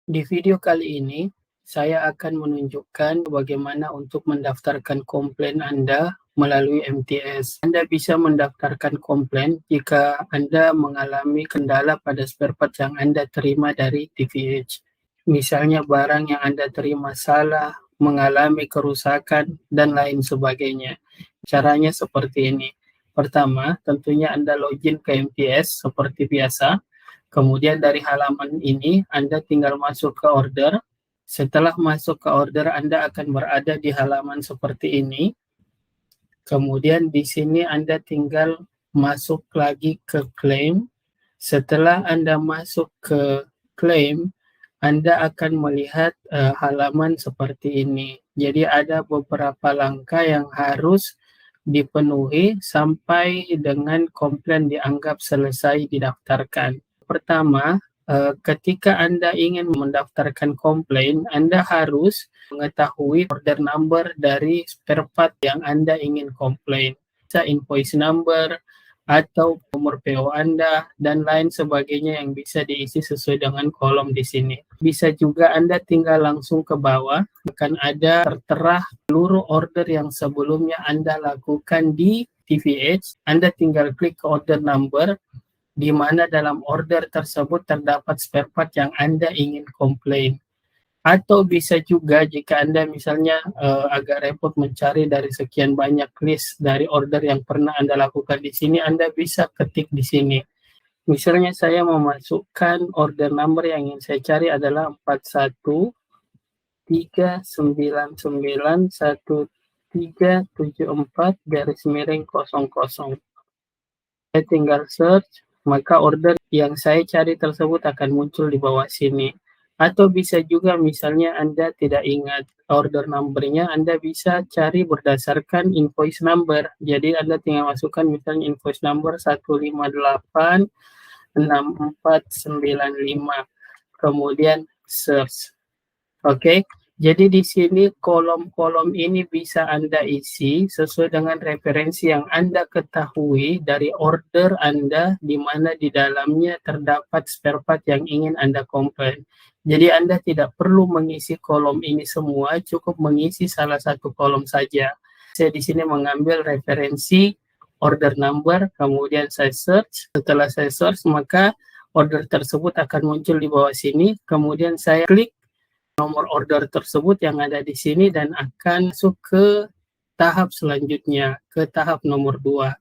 Di video kali ini, saya akan menunjukkan bagaimana untuk mendaftarkan komplain Anda melalui MTS. Anda bisa mendaftarkan komplain jika Anda mengalami kendala pada spare part yang Anda terima dari TVH. Misalnya barang yang Anda terima salah, mengalami kerusakan, dan lain sebagainya. Caranya seperti ini. Pertama, tentunya Anda login ke MTS seperti biasa. Kemudian dari halaman ini Anda tinggal masuk ke order. Setelah masuk ke order, Anda akan berada di halaman seperti ini. Kemudian di sini Anda tinggal masuk lagi ke claim. Setelah Anda masuk ke claim, Anda akan melihat halaman seperti ini. Jadi ada beberapa langkah yang harus dipenuhi sampai dengan komplain dianggap selesai didaftarkan. Pertama, ketika Anda ingin mendaftarkan komplain, Anda harus mengetahui order number dari spare part yang Anda ingin komplain. Bisa invoice number, atau nomor PO Anda, dan lain sebagainya yang bisa diisi sesuai dengan kolom di sini. Bisa juga Anda tinggal langsung ke bawah, akan ada tertera seluruh order yang sebelumnya Anda lakukan di TVH. Anda tinggal klik ke order number, di mana dalam order tersebut terdapat spare part yang Anda ingin komplain. Atau bisa juga jika Anda misalnya agak repot mencari dari sekian banyak list dari order yang pernah Anda lakukan di sini, Anda bisa ketik di sini. Misalnya saya memasukkan order number yang ingin saya cari adalah 41391374-00. Saya tinggal search, maka order yang saya cari tersebut akan muncul di bawah sini. Atau bisa juga misalnya Anda tidak ingat order number-nya, Anda bisa cari berdasarkan invoice number. Jadi Anda tinggal masukkan misalnya invoice number 1586495, kemudian search. Oke. Jadi di sini kolom-kolom ini bisa Anda isi sesuai dengan referensi yang Anda ketahui dari order Anda, di mana di dalamnya terdapat spare part yang ingin Anda komplain. Jadi Anda tidak perlu mengisi kolom ini semua, cukup mengisi salah satu kolom saja. Saya di sini mengambil referensi order number, kemudian saya search. Setelah saya search, maka order tersebut akan muncul di bawah sini. Kemudian saya klik nomor order tersebut yang ada di sini dan akan masuk ke tahap selanjutnya, ke tahap nomor 2.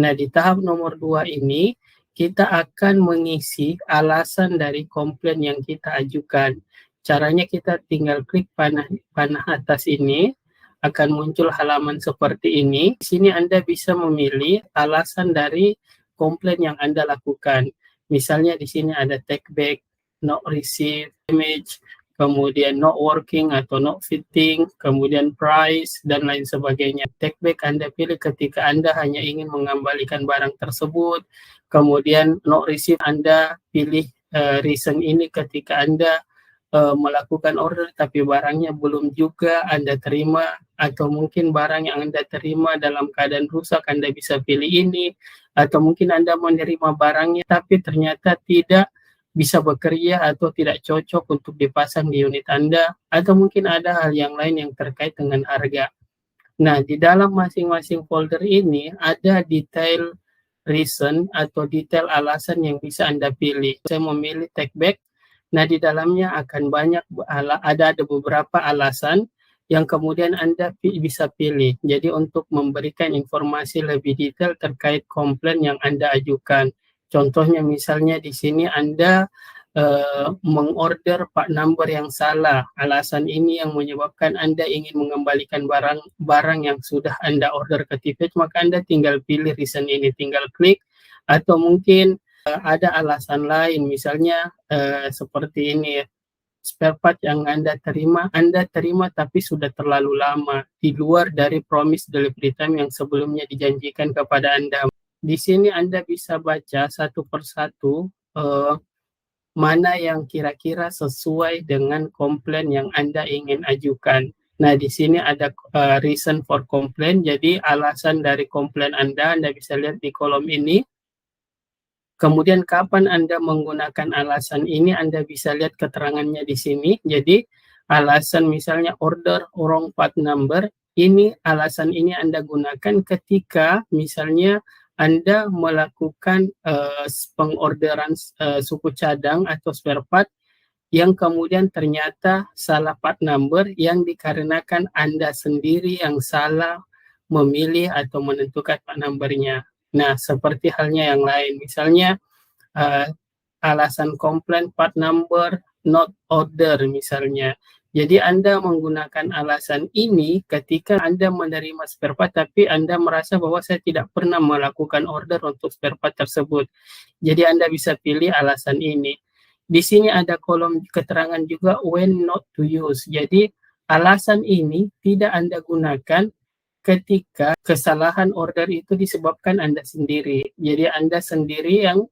Nah, di tahap nomor 2 ini kita akan mengisi alasan dari komplain yang kita ajukan. Caranya kita tinggal klik panah atas ini, akan muncul halaman seperti ini. Di sini Anda bisa memilih alasan dari komplain yang Anda lakukan. Misalnya di sini ada take back, not receive, damage, kemudian not working atau not fitting, kemudian price, dan lain sebagainya. Take back Anda pilih ketika Anda hanya ingin mengembalikan barang tersebut, kemudian not receive Anda pilih reason ini ketika Anda melakukan order tapi barangnya belum juga Anda terima, atau mungkin barang yang Anda terima dalam keadaan rusak, Anda bisa pilih ini, atau mungkin Anda menerima barangnya tapi ternyata tidak bisa bekerja atau tidak cocok untuk dipasang di unit Anda, atau mungkin ada hal yang lain yang terkait dengan harga. Nah, di dalam masing-masing folder ini ada detail reason atau detail alasan yang bisa Anda pilih. Saya memilih take back. Nah, di dalamnya akan banyak ada beberapa alasan yang kemudian Anda bisa pilih. Jadi untuk memberikan informasi lebih detail terkait komplain yang Anda ajukan. Contohnya misalnya di sini Anda mengorder part number yang salah. Alasan ini yang menyebabkan Anda ingin mengembalikan barang yang sudah Anda order ke TVH, maka Anda tinggal pilih reason ini, tinggal klik. Atau mungkin ada alasan lain, misalnya seperti ini, spare part yang Anda terima tapi sudah terlalu lama, di luar dari promise delivery time yang sebelumnya dijanjikan kepada Anda. Di sini Anda bisa baca satu persatu mana yang kira-kira sesuai dengan komplain yang Anda ingin ajukan. Nah, di sini ada reason for complaint, jadi alasan dari komplain Anda bisa lihat di kolom ini. Kemudian kapan Anda menggunakan alasan ini, Anda bisa lihat keterangannya di sini. Jadi alasan misalnya order wrong part number, ini alasan ini Anda gunakan ketika misalnya Anda melakukan pengorderan suku cadang atau spare part yang kemudian ternyata salah part number yang dikarenakan Anda sendiri yang salah memilih atau menentukan part number-nya. Nah, seperti halnya yang lain, misalnya alasan komplain part number not order misalnya. Jadi Anda menggunakan alasan ini ketika Anda menerima spare part tapi Anda merasa bahwa saya tidak pernah melakukan order untuk spare part tersebut. Jadi Anda bisa pilih alasan ini. Di sini ada kolom keterangan juga when not to use. Jadi alasan ini tidak Anda gunakan ketika kesalahan order itu disebabkan Anda sendiri. Jadi Anda sendiri yang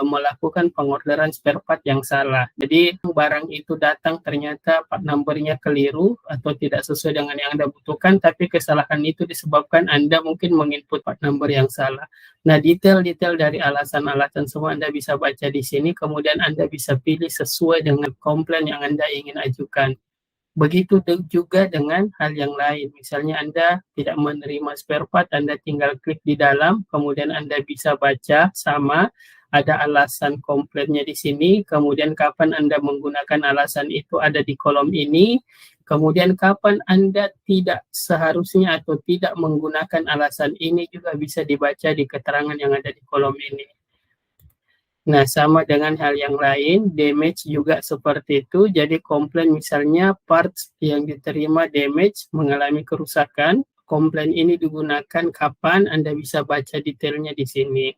melakukan pengorderan spare part yang salah. Jadi barang itu datang ternyata part number-nya keliru atau tidak sesuai dengan yang Anda butuhkan, tapi kesalahan itu disebabkan Anda mungkin menginput part number yang salah. Nah, detail-detail dari alasan-alasan semua Anda bisa baca di sini, kemudian Anda bisa pilih sesuai dengan komplain yang Anda ingin ajukan. Begitu juga dengan hal yang lain. Misalnya Anda tidak menerima spare part, Anda tinggal klik di dalam, kemudian Anda bisa baca sama, ada alasan komplainnya di sini, kemudian kapan Anda menggunakan alasan itu ada di kolom ini, kemudian kapan Anda tidak seharusnya atau tidak menggunakan alasan ini juga bisa dibaca di keterangan yang ada di kolom ini. Nah, sama dengan hal yang lain, damage juga seperti itu. Jadi komplain misalnya parts yang diterima damage, mengalami kerusakan. Komplain ini digunakan kapan, Anda bisa baca detailnya di sini.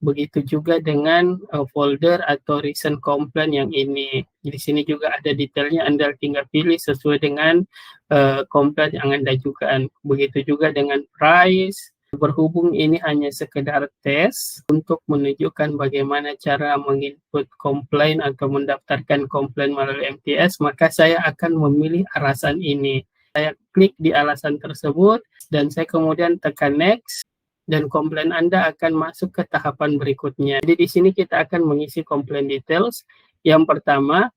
Begitu juga dengan folder atau recent complaint yang ini. Di sini juga ada detailnya, Anda tinggal pilih sesuai dengan komplain yang Anda ajukan. Begitu juga dengan price. Berhubung ini hanya sekedar tes untuk menunjukkan bagaimana cara menginput komplain atau mendaftarkan komplain melalui MTS, maka saya akan memilih alasan ini. Saya klik di alasan tersebut dan saya kemudian tekan next dan komplain Anda akan masuk ke tahapan berikutnya. Jadi di sini kita akan mengisi komplain details. Yang pertama,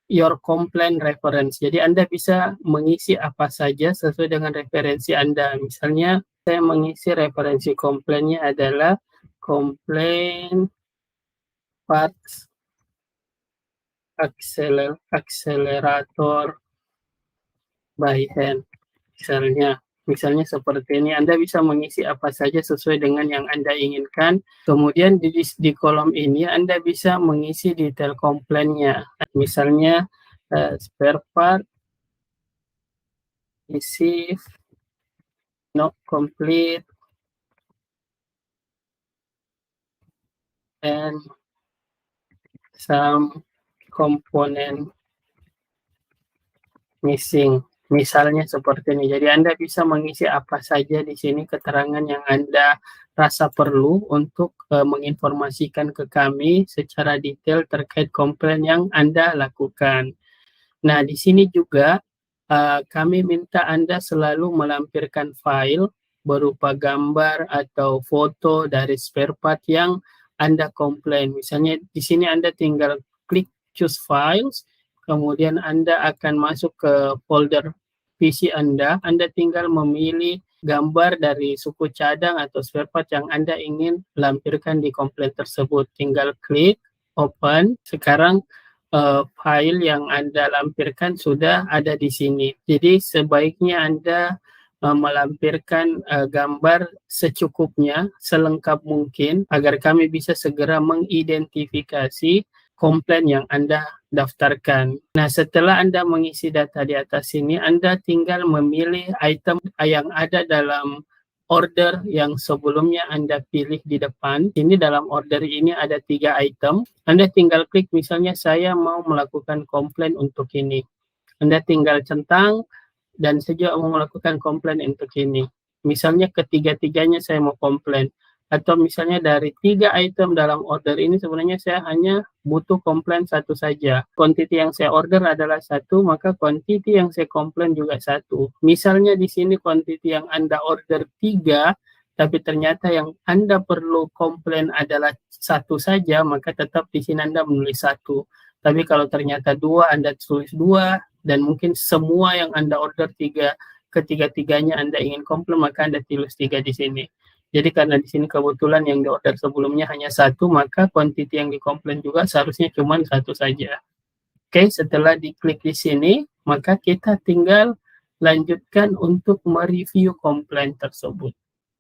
your complaint reference. Jadi Anda bisa mengisi apa saja sesuai dengan referensi Anda. Misalnya saya mengisi referensi komplainnya adalah komplain parts accelerator by hand. Misalnya seperti ini, Anda bisa mengisi apa saja sesuai dengan yang Anda inginkan. Kemudian di kolom ini Anda bisa mengisi detail komplainnya. Misalnya spare part receive not complete and some component missing. Misalnya seperti ini. Jadi Anda bisa mengisi apa saja di sini keterangan yang Anda rasa perlu untuk menginformasikan ke kami secara detail terkait komplain yang Anda lakukan. Nah, di sini juga kami minta Anda selalu melampirkan file berupa gambar atau foto dari spare part yang Anda komplain. Misalnya di sini Anda tinggal klik choose files, kemudian Anda akan masuk ke folder PC Anda tinggal memilih gambar dari suku cadang atau spare part yang Anda ingin lampirkan di komplain tersebut. Tinggal klik open. Sekarang file yang Anda lampirkan sudah ada di sini. Jadi sebaiknya Anda melampirkan gambar secukupnya, selengkap mungkin, agar kami bisa segera mengidentifikasi komplain yang Anda daftarkan. Nah, setelah Anda mengisi data di atas sini, Anda tinggal memilih item yang ada dalam order yang sebelumnya Anda pilih di depan. Ini dalam order ini ada 3 item. Anda tinggal klik misalnya saya mau melakukan komplain untuk ini. Anda tinggal centang dan saya mau melakukan komplain untuk ini. Misalnya ketiga-tiganya saya mau komplain. Atau misalnya dari 3 item dalam order ini sebenarnya saya hanya butuh komplain satu saja. Quantity yang saya order adalah 1, maka quantity yang saya komplain juga 1. Misalnya di sini quantity yang Anda order 3, tapi ternyata yang Anda perlu komplain adalah satu saja, maka tetap di sini Anda menulis satu. Tapi kalau ternyata dua, Anda tulis dua, dan mungkin semua yang Anda order ketiga-tiganya Anda ingin komplain, maka Anda tulis 3 di sini. Jadi karena di sini kebetulan yang di order sebelumnya hanya satu, maka quantity yang dikomplain juga seharusnya cuma satu saja. Oke, setelah diklik di sini, maka kita tinggal lanjutkan untuk mereview komplain tersebut.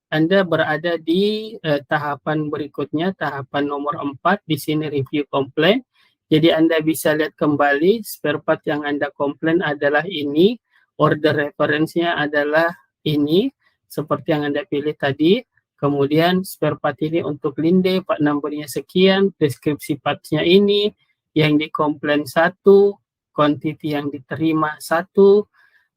Anda berada di tahapan berikutnya, tahapan nomor 4, di sini review komplain. Jadi Anda bisa lihat kembali spare part yang Anda komplain adalah ini, order reference-nya adalah ini, seperti yang Anda pilih tadi. Kemudian spare part ini untuk linde, part number-nya sekian, deskripsi part-nya ini, yang dikomplain 1, quantity yang diterima 1,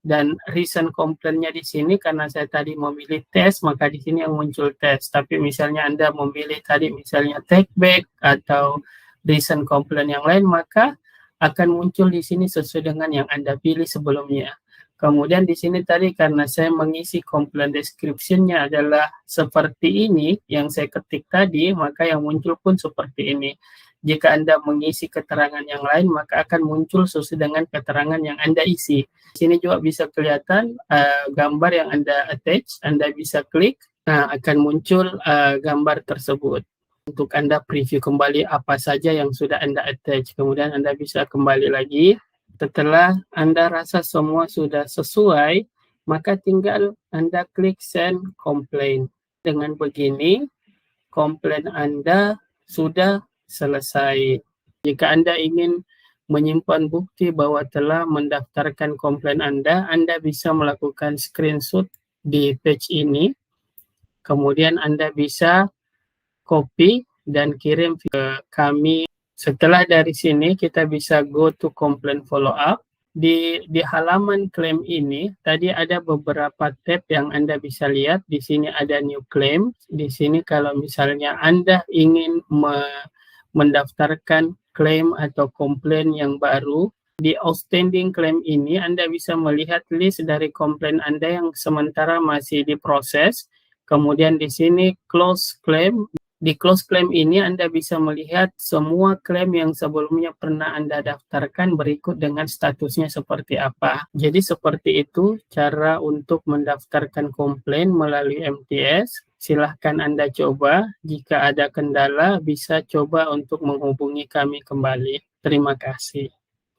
dan reason komplainnya di sini karena saya tadi memilih tes, maka di sini yang muncul tes. Tapi misalnya Anda memilih tadi misalnya take back atau reason komplain yang lain, maka akan muncul di sini sesuai dengan yang Anda pilih sebelumnya. Kemudian di sini tadi karena saya mengisi komplain description-nya adalah seperti ini yang saya ketik tadi, maka yang muncul pun seperti ini. Jika Anda mengisi keterangan yang lain, maka akan muncul sesuai dengan keterangan yang Anda isi. Di sini juga bisa kelihatan gambar yang Anda attach, Anda bisa klik, akan muncul gambar tersebut. Untuk Anda preview kembali apa saja yang sudah Anda attach. Kemudian Anda bisa kembali lagi. Setelah Anda rasa semua sudah sesuai, maka tinggal Anda klik send complaint. Dengan begini, komplain Anda sudah selesai. Jika Anda ingin menyimpan bukti bahwa telah mendaftarkan komplain Anda bisa melakukan screenshot di page ini. Kemudian Anda bisa copy dan kirim ke kami. Setelah dari sini kita bisa go to complaint follow up. Di halaman klaim ini tadi ada beberapa tab yang Anda bisa lihat. Di sini ada new claim. Di sini kalau misalnya Anda ingin mendaftarkan klaim atau komplain yang baru, di outstanding claim ini Anda bisa melihat list dari komplain Anda yang sementara masih diproses. Kemudian di sini close claim. Di close claim ini Anda bisa melihat semua klaim yang sebelumnya pernah Anda daftarkan berikut dengan statusnya seperti apa. Jadi seperti itu cara untuk mendaftarkan komplain melalui MTS. Silahkan Anda coba. Jika ada kendala bisa coba untuk menghubungi kami kembali. Terima kasih.